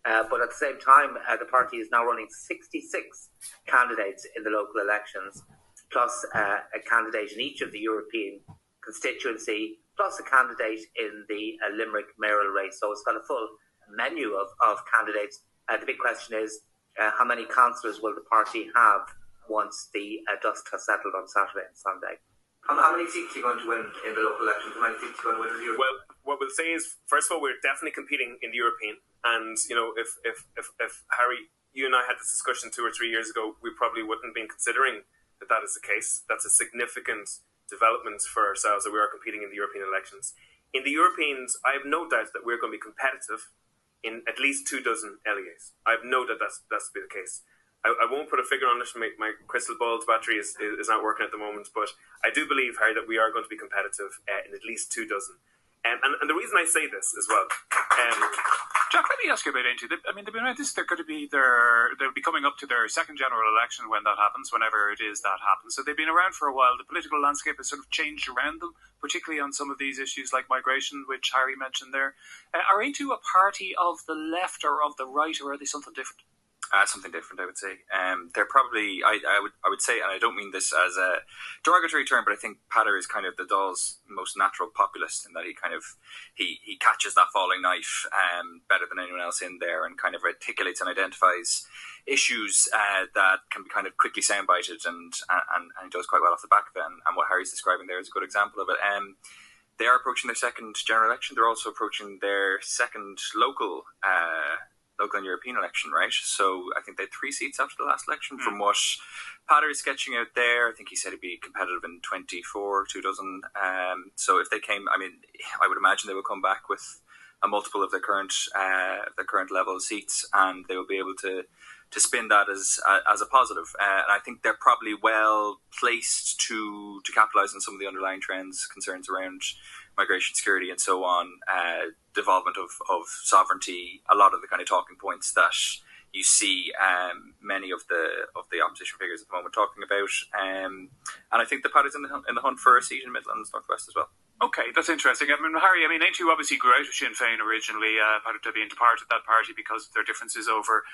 But at the same time, the party is now running 66 candidates in the local elections, plus a candidate in each of the European constituency, plus a candidate in the Limerick mayoral race. So it's got a full menu of candidates. The big question is, how many councillors will the party have once the dust has settled on Saturday and Sunday? How many seats are you going to win in the local elections? How many seats are you going to win in the European? Well, what we'll say is, first of all, we're definitely competing in the European. And, if Harry, you and I had this discussion 2 or 3 years ago, we probably wouldn't have been considering that is the case. That's a significant development for ourselves, that we are competing in the European elections. In the Europeans, I have no doubt that we're going to be competitive in at least 24 LEAs. I have no doubt that's to be the case. I won't put a figure on it. My crystal ball's battery is not working at the moment, but I do believe, Harry, that we are going to be competitive in at least 24. And the reason I say this as well, Jack, let me ask you about Aontú. I mean, they've been around this. They'll be coming up to their second general election when that happens, whenever it is that happens. So they've been around for a while. The political landscape has sort of changed around them, particularly on some of these issues like migration, which Harry mentioned there. Are Aontú a party of the left or of the right, or are they something different? Something different, I would say. They're probably, I would say, and I don't mean this as a derogatory term, but I think Patter is kind of the Dáil's most natural populist, in that he catches that falling knife better than anyone else in there, and kind of articulates and identifies issues that can be kind of quickly soundbited, and he does quite well off the back of it. And what Harry's describing there is a good example of it. They are approaching their second general election. They're also approaching their second local and European election, right? So I think they had 3 seats after the last election. From what Patter is sketching out there, I think he said he'd be competitive in 24, 24. So if they came, I mean, I would imagine they will come back with a multiple of their current level of seats, and they will be able to spin that as a positive. And I think they're probably well placed to capitalise on some of the underlying trends, concerns around migration, security, and so on, development of sovereignty, a lot of the kind of talking points that you see many of the opposition figures at the moment talking about. And I think the Pat is in the hunt for a seat in Midlands North West as well. Okay, that's interesting. I mean, Harry, Aontú obviously grew out of Sinn Féin originally, part of being part of that party because of their differences over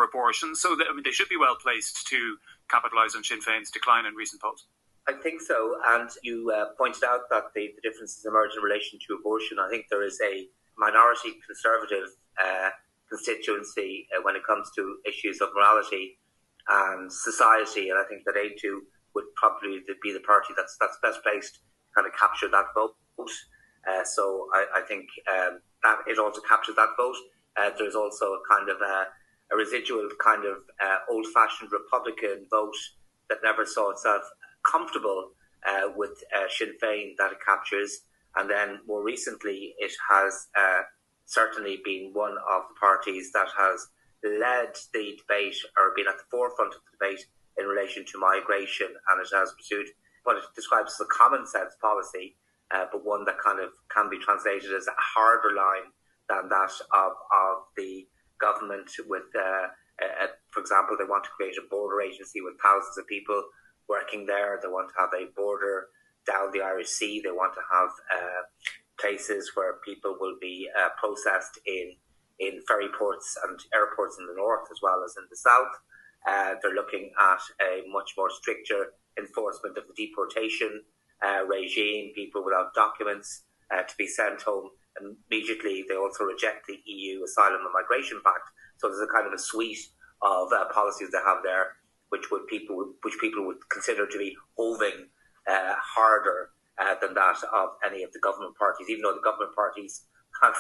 abortion. So, they should be well placed to capitalise on Sinn Féin's decline in recent polls. I think so, and you pointed out that the differences emerge in relation to abortion. I think there is a minority conservative constituency when it comes to issues of morality and society, and I think that Aontú would probably be the party that's best placed to kind of capture that vote. So I think that it also captures that vote. There's also a kind of a residual kind of old-fashioned Republican vote that never saw itself comfortable with Sinn Féin that it captures, and then more recently it has certainly been one of the parties that has led the debate or been at the forefront of the debate in relation to migration, and it has pursued what it describes as a common sense policy, but one that kind of can be translated as a harder line than that of the government with, for example, they want to create a border agency with thousands of people working there. They want to have a border down the Irish Sea. They want to have places where people will be processed in ferry ports and airports in the north as well as in the south. They're looking at a much more stricter enforcement of the deportation regime. People without documents to be sent home immediately. They also reject the EU Asylum and Migration Pact. So there's a kind of a suite of policies they have there, which people would consider to be hoving harder than that of any of the government parties, even though the government parties have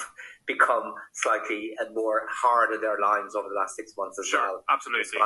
become slightly more hard in their lines over the last 6 months as well. Absolutely.